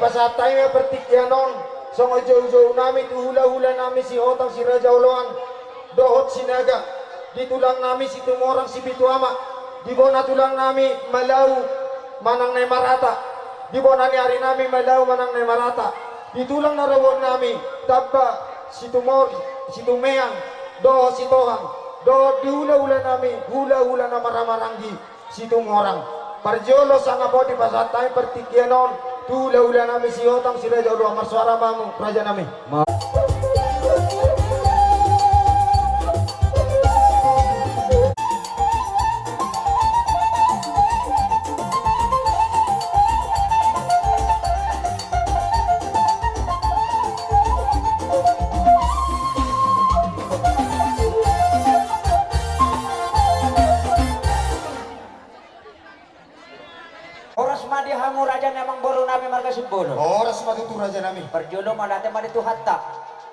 pasatay nga pertikyanon. So nga jauh-jauh namin, hula-hula namin si Otang, si Raja Uluan, Dohot, Sinaga. Dito lang namin si Tumorang, si Bituama. Di ba natulang namin Malaw, Manang na Marata. Di ba nangyari namin Malaw, Manang na Marata. Dito lang narawon namin Tabba, si Tumor, si Tumeyang, Dohot, si Tohang. Dohot, di hula-hula namin, hula-hula na maramaranggi si Tumorang. Parjolo sa nga po di pasatay pertikyanon. Hula-hula namin si Otang, si Raja Uluan, marsuara mamu, Raja namin. Oras madi hamu raja namang boro nami marga simbolo. Oras matutu Raja namin. Perjulo malate madi tu hatta.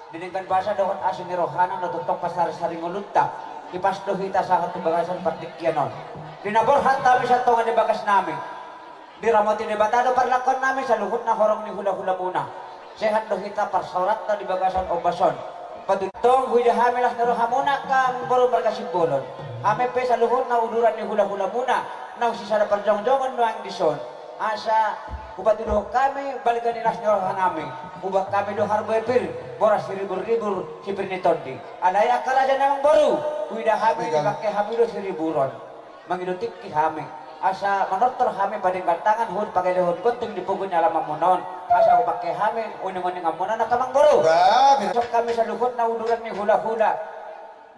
Diningkan bahasa doon asin ni rohanang natutok pasar saring ulunta. Ipasto hita sa katubagasan partikyanon. Dinabor hatta mi sa tonga di bagas namin. Diramoti ni batado parlakon namin sa luhut na horong ni hula-hula muna. Sehat do hita parsorat na di bagasan obason. Padutong huida hamilas na rohamuna kang boro marga simbolon. Ame pe sa luhut na uduran ni hula-hula muna. Nang sisa na parjong-jongon no ang dison. Asa upatudo kami balikan nilas nyo hanami. Ubak kami do harbepir boras ribur-ribur sipir ni tondi. Alaya karaja namang baru. Huida hami dipakai hami do siriburon. Mangidutik ki hami. Asa manortor hami padinggal tangan hud pakai lehon gunting di pugun alam amunon. Asa upakai hami uning-uning amunan na kamang baru. Besok kami sa luhut na uduran ni hula-hula.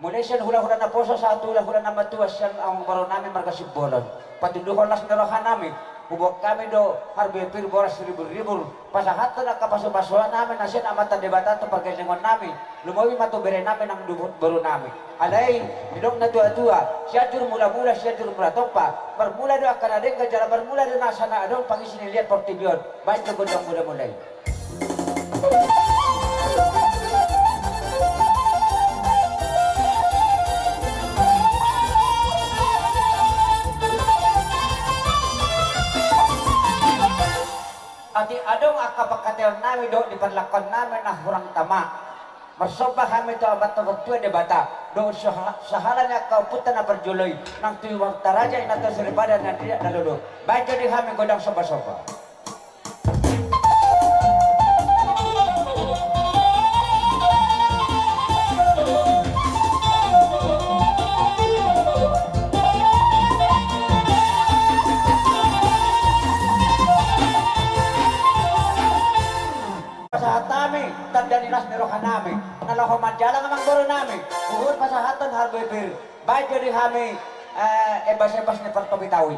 Mulai siya hula-hula na poso sa hula-hula na matuwas siya ang baro namin marga sibolon. Patunduhon las narohan namin. Hubok kami do harbepir boras ribur-ribur. Pasahat na kapaso-pasoan namin na siya amatan debatan to pagkasingon namin. Lumawi matubere namin ang dubot baro namin. Alay, nilong na tua-tua. Siya jur mula-mula, siya jur mula-topa. Bermula do akan adeng kajala bermula do nasa na adong pangisiniliat portibion. Baik ko godong mula-mulay. Ati adong akapakatel namin do di parlakon namin na hurang tama. Marsoba kami to abat to de bata. Do sahala niya kauputan na perjuloy nang tuwang taraja inato seribada na tidak naludo. Baik jadi kami godang soba-soba. Tandanilas ni rohan namin, nalahoman jalan amang boro namin, uhur pasahaton harbepir, baik jadi kami ebas-ebas ni pertobitawi.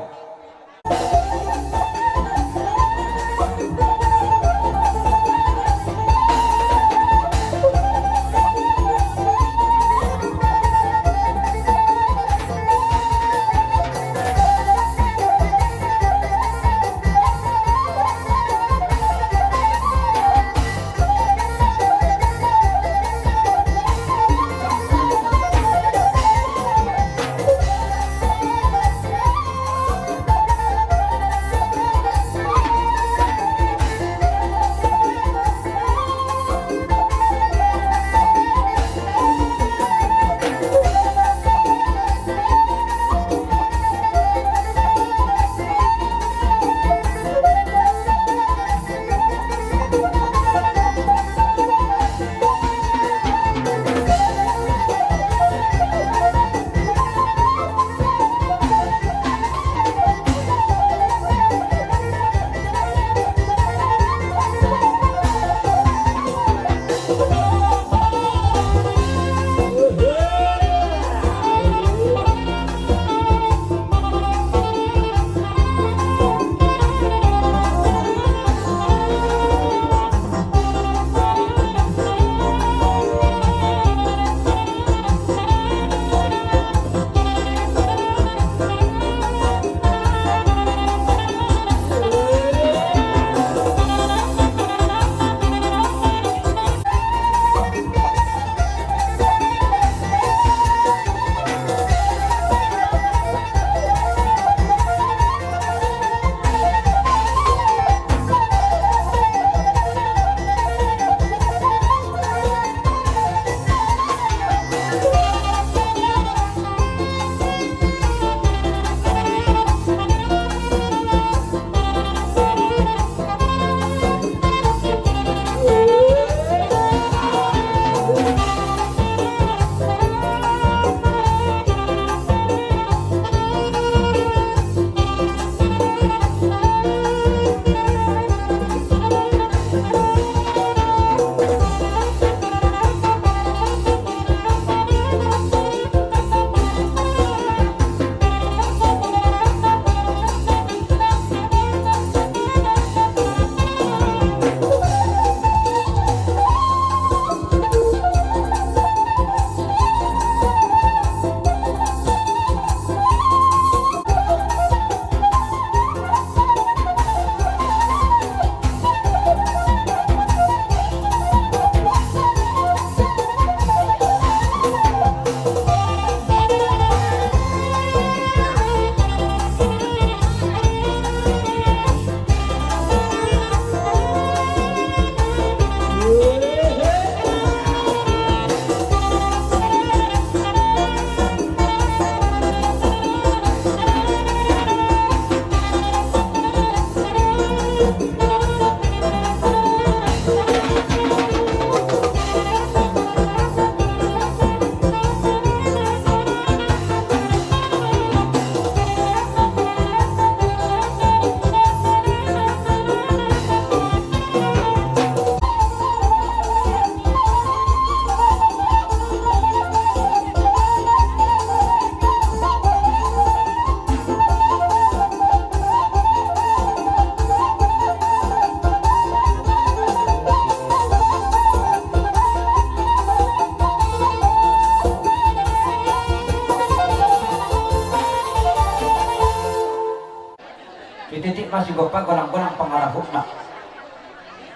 gopag walang pangarahok na.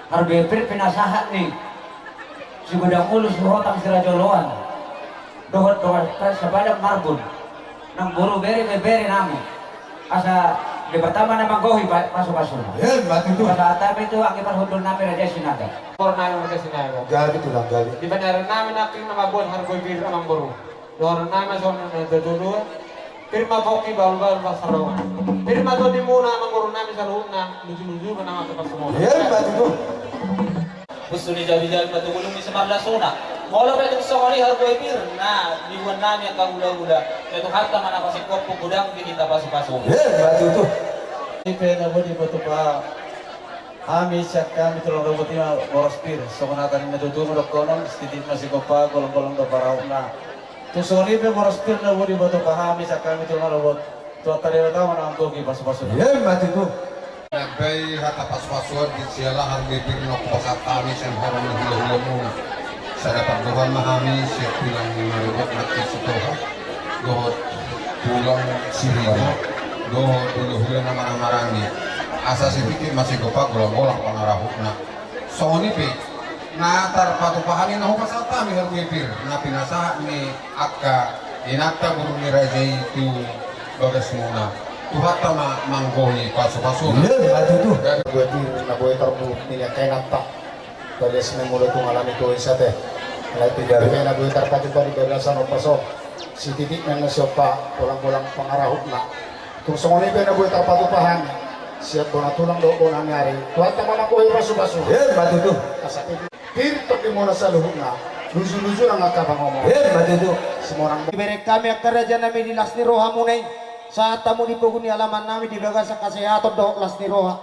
Harbipir pinasahat ni si Gudang Ulo si Hotang si Rajoloan. Dohot sa balang marbon ng buru beri namin. Asa di pertama na manggohi paso-paso. Yan, mati itu. Pada tapi itu ang iparhodol namin Raja Sinaga. Or na yung kasi sinabi. Gabi itu lang, gabi. Di ba namin aking namabon hargoy bir amang buru. Doon namin sa nadaduluan. Pirma boki bawal sa rawan. Pirma to di muna amang buru namin sa roon na luju-luju ka na matapasumo. Yan, mati itu. Gusto ni Javi-Javi matulong ni sa Marlasona. Mula pa itong sokali hargoy bir na liwan namin ang kahula-hula. Ito hata man ako si Korpo Gudang kita paso-paso. Yan, mati itu. Pena mo di ba ito pa kami siya kami tulong robot niya oras pir. So kung natin natutunan ko nun, stitit na si Kopa, kolong-kolong na paraw na. To sorry pe oras pir na mo di ba ito pa kami siya kami tulong robot. To tali na tama na ang kogi paso-paso. Yan, mati itu. Nagbay hata paswaswad di sila hargay pinok pasatami sa harang na hula-hula muna. Sa dapat doon mahami siya pulang narubot na kisitoha. Doon pulang sirino. Doon hula-hula na marang-marangi. Asa si Tiki masih gopag gulang-gulang pangarahok na. So ni Pi, natar patupahanin na ho pasatami hargay pir. Na pinasa ni Akka inakta guru ni Raja itu bagas muna. Tuhat tama manggohi paso-paso. Yan, mati itu. Gue pir na gue terbu niya kay nata. Bales na mulo tong alam ito isa te. Alay tidak kay na gue terpati pa di bagasan o paso. Si titik na nasopa pulang-pulang pangarahok na. Kung sungoni pa na gue terpatupahan. Siap ko na tulang do ko nangyari. Tuhat tama na ko paso-paso. Yan, mati itu. Kasapit. Pir tok di muna sa luhog na. Luzu-luzu lang nga kabangomong. Yan, mati itu. Semorang iberek kami ang kerajaan namin di Lasni Roha munay. Saat tamu di puguni alaman namin di bagas sa kasehatan do Lasni Roha.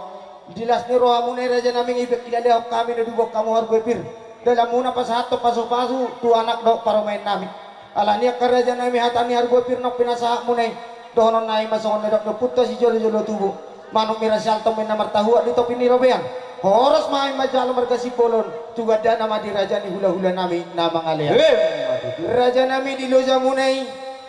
Di Lasni Roha munay raja namin ibig ilalihap kami na dubok kamu hargoy pir. Dalam muna pa sa hato paso-paso tu anak do paromain namin. Ala niya kerajaan namin hatan ni hargoy pir nok pinasahak munay. Dohonon na imasongon na dok puto si jolo-jolo tubo. Manong mirasyal tomen na martahuat dito pinirobean. Horos maay majalo markasi polon. Juga da nama di raja ni hula-hula namin na mga liyan. Raja namin di loja munay.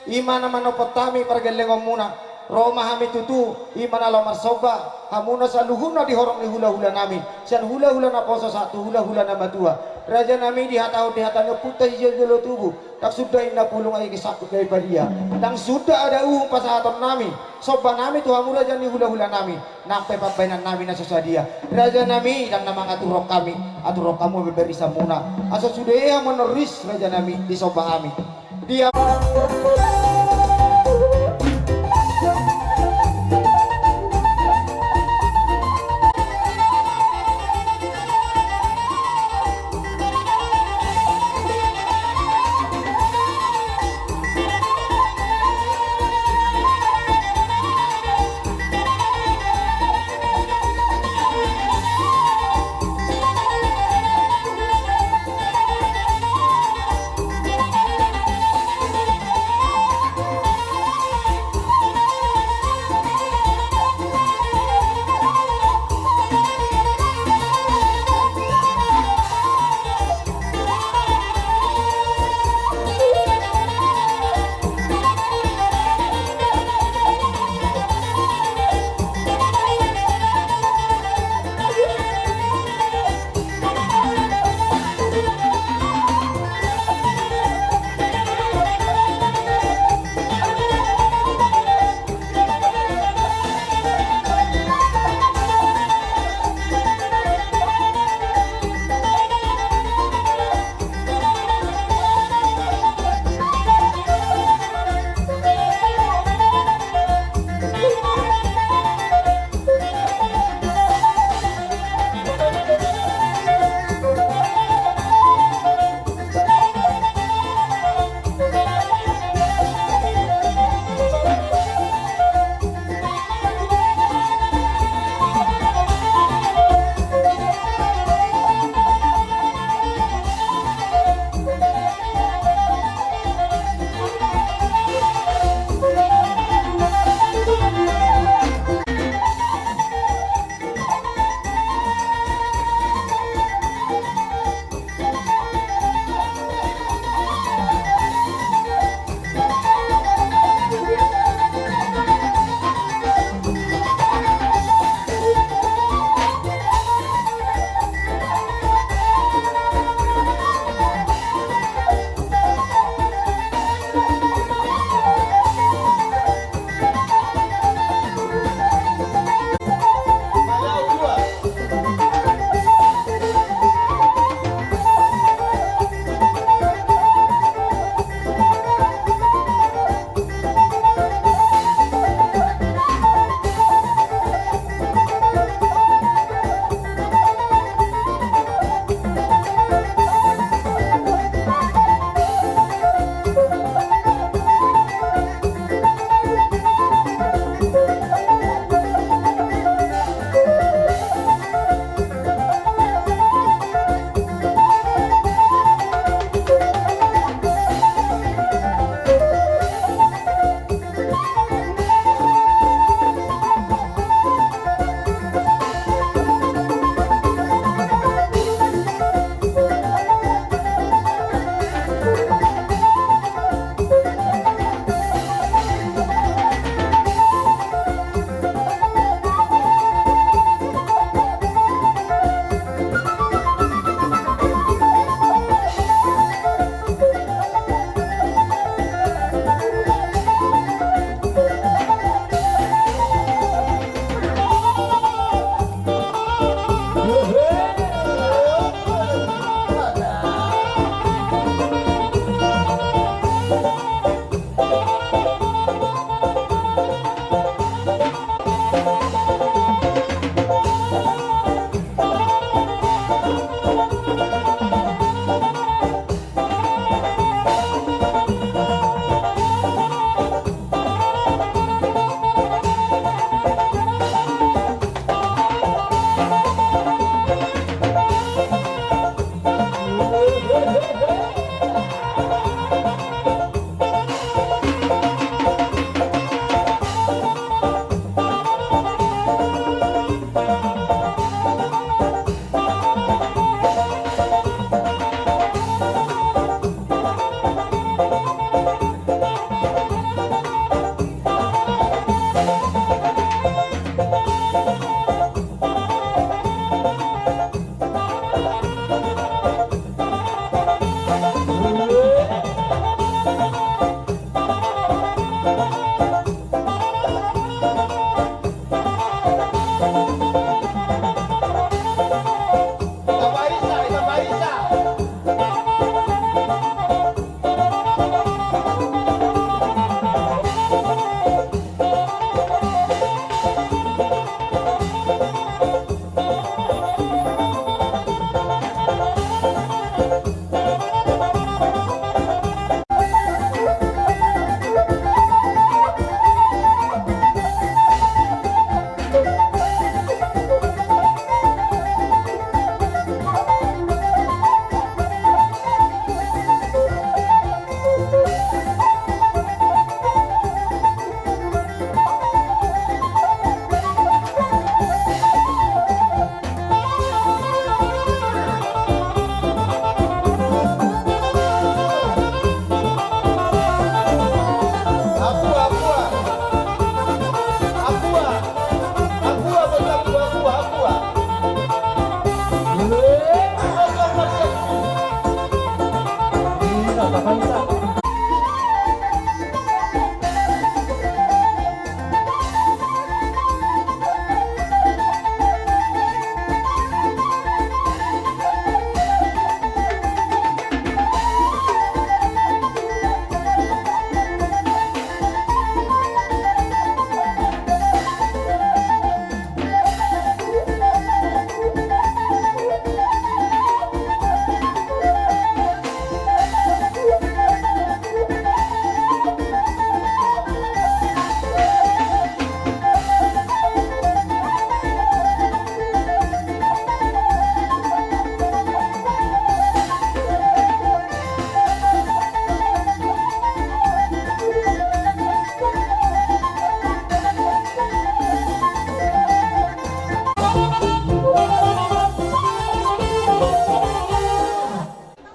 Ima naman no potami pargalengom muna. Roma kami tutu. Ima na lomar soba. Hamuna sa luhuna di horong ni hula-hula namin. Siyan hula-hula na poso satu hula-hula na matua. Raja namin di hataw no puta si jolo tubuh. Tak sudah ina pulong ay kisakot na ibadia. Nang sudah ada pasahaton namin. Soba namin tu hamula dyan ni hula-hula namin. Nang pepapainan namin na sasadia. Raja namin dan na mga turok kami. Aturok kamu beberisa muna. Asa sudah meneris raja namin di soba kami. Dia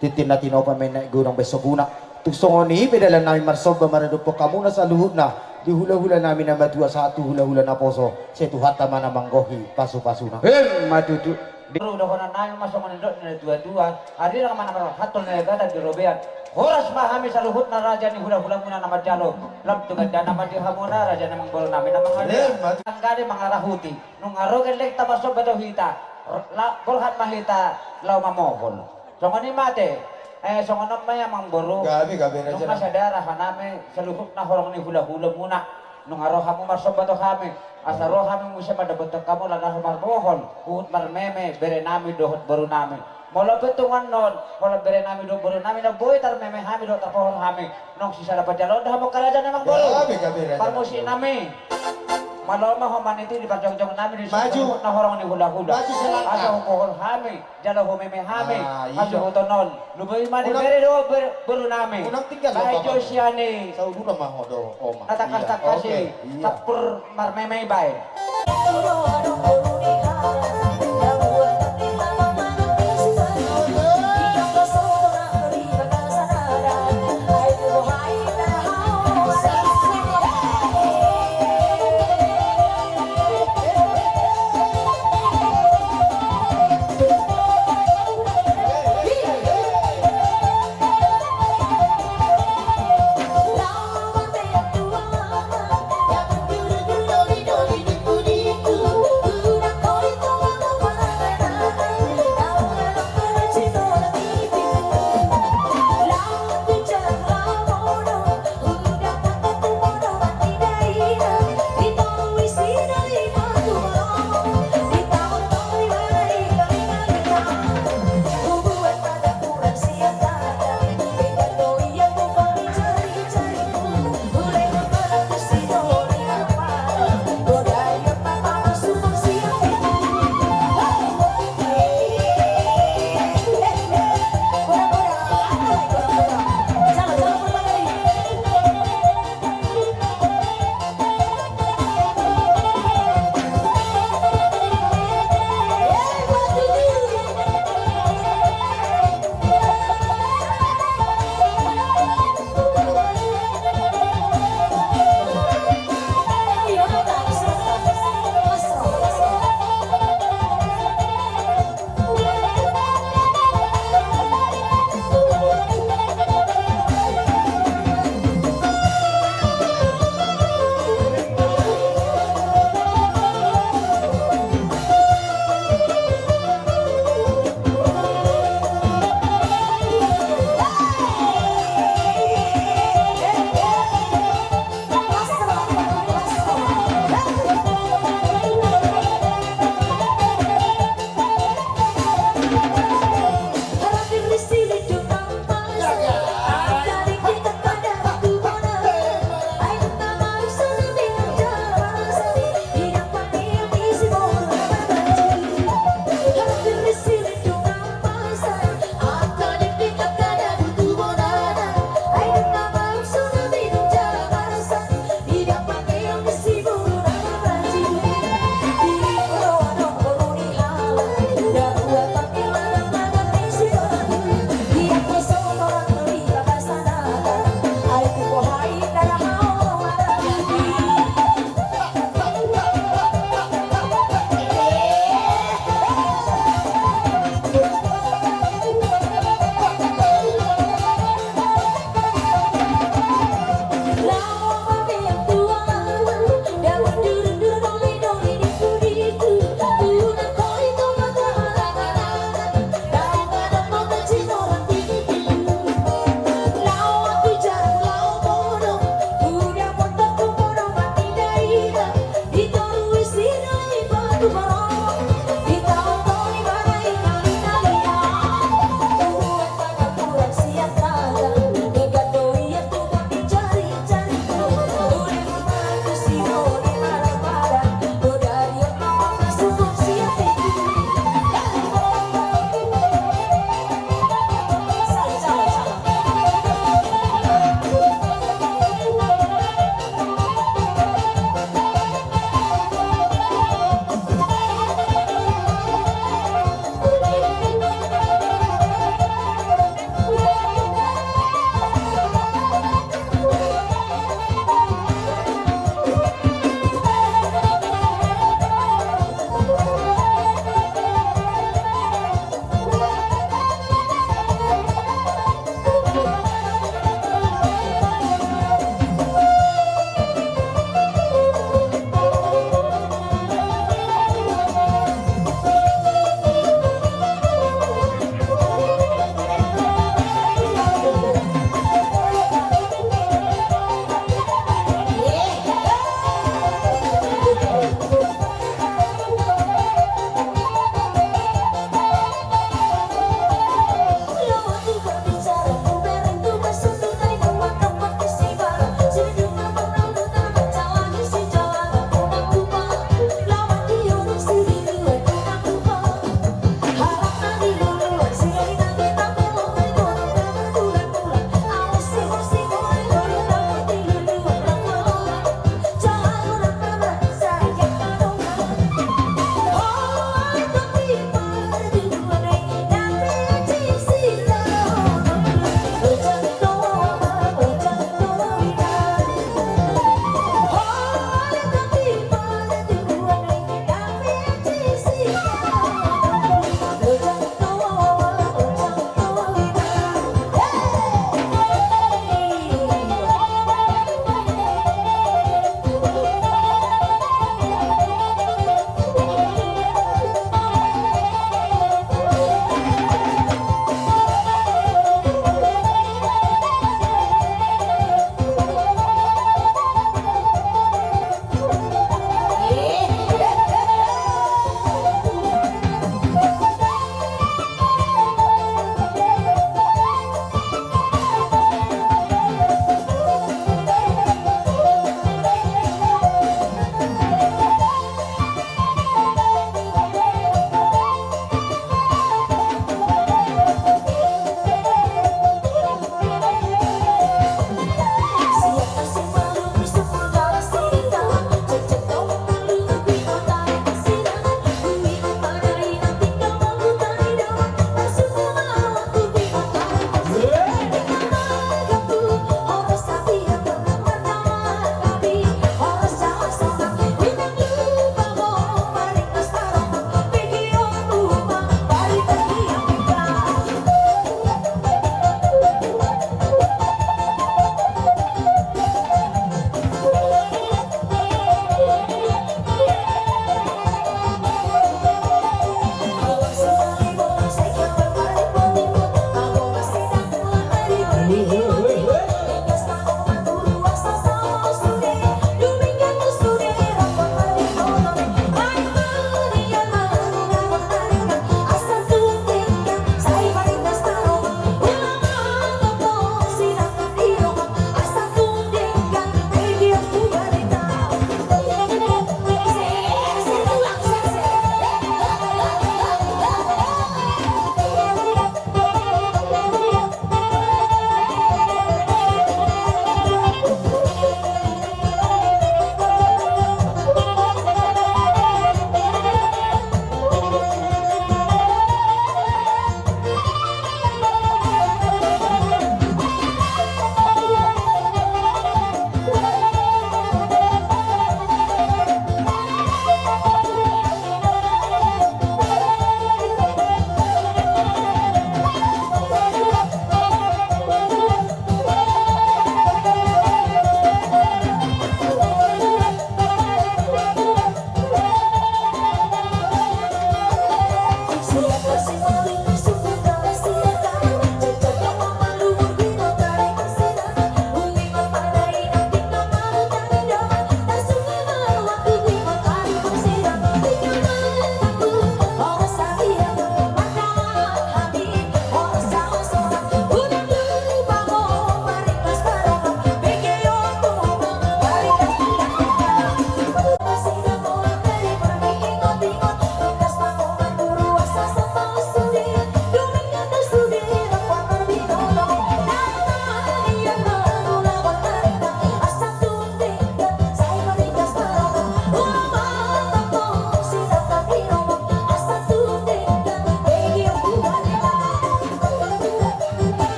titin na tinopa may naigurang besokuna. Tugsongon ni pedalan namin marsob ba maradupo kamo na sa luhod na di hula-hula namin na madua sa atu hula-hula na poso sa tuhat tama na manggohi paso-paso na. Madudu. Bro, dah kena naik masuk menendok ni dua-dua. Hari nak mana mana hatul ni kata di robean. Horas mahami sa luhut na raja ni hula-hula muna na madjalo. Lam tu ganda na madihamuna raja na manggol namin na mga ang gani mga rahuti. Nung araw kelek tabasok bato hita. Golhat mahita law mamokol. So ngani mate. So ngano maya mangboro. Gabi raja. Nung masadara hanami sa luhut na horong ni hula-hula muna. Nung araw kamu masok bato kami. Asa roh kami musia pada bentuk kamu lana marmohon. Uhut marmeme bere nami dohot baru nami. Mula petungan non, mula bere nami dohot baru nami na boy tar meme kami dohot terpohon kami. Nong sisa dapat jalan dah mau kalajan emang bolu. Gabi raja. Parmusi nami. Malau mah homan itu di parjong-jong nami di Maju. na horong ni hula-hula. Maju selangkah. Asa pohon kami, jalan ho meme kami. iya. Asa hotonon. Lubai mani Unang- bere dohot baru nami. Unang tinggal Kahit apa, Pak? Josiani. Sa ulo na mahodo oma. Natakas-takas Iya, si tapur marmeme bay. Yang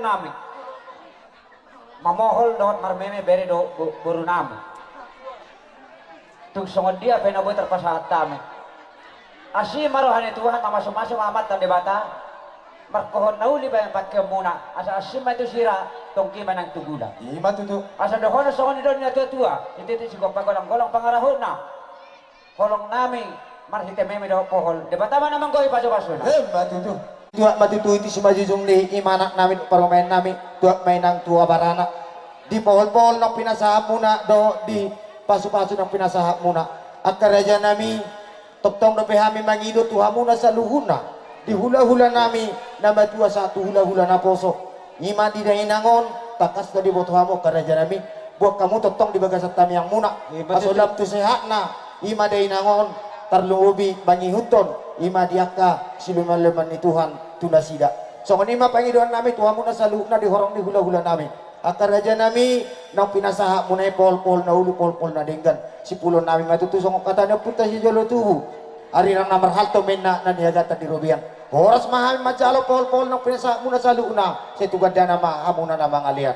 nami. Mamohol doon marmeme beri do guru nami. Tung songod dia penaboy terpasahat kami. Asy marohan Tuhan mamasuk-masuk amat tan debata. Markohon nauli ba yang patke muna. Asa asy itu sira tongki manang tugula. Ima tutu. Asa dohono songod don nya tua. Itu si golong-golong pangarahuna. Kolong nami marhite meme do pohol. Debata mana manggoy paso-paso. Matutu. Tua matutu iti sumajujung di imanak namin paromain nami. Tua mainang tua barana. Di pohol-pohol ng pinasahap muna do di pasu-pasu ng pinasahap muna. At karaja nami toktong na behami mangido tuha muna sa luhuna. Di hula-hula nami na matua sa hula-hula na poso. Ima di dahinangon takas na di botoha mo karaja nami. Buat kamu toktong di bagasat kami yang muna. Pasulap tu sehat na. Ima dahinangon tarlungubi bangihuton. Ima diaka siluman-luman ni Tuhan tunasida. So kanima pangidoan nami tuha muna sa luhuna di horong di hula-hula nami. Akar raja nami nang pinasaha muna pol-pol na ulu pol-pol na denggan. Si pulon nami matutusong kata na punta si jolo tuhu. Ari nang namar halto menna na niagata di Rubian. Horas mahal majalo pol-pol nang pinasaha muna sa luuna. Si tugad na mahamuna na mga alian.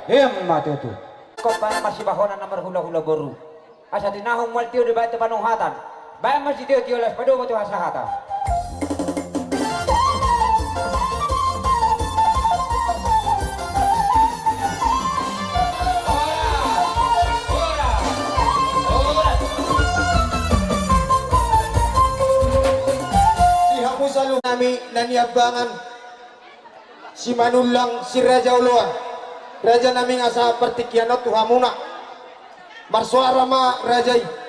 Matutu. Kau pa masih bahona nomor hula-hula boru. Asa tinahong maltio di bait panuhatan. Bayan masih tio-tio les padu mo tu hasahata. Sa luhuna nami naniabangan si Manulang si Raja Uluan. Raja nami nga sa partikyanot tuha muna. Marsuara ma Rajay.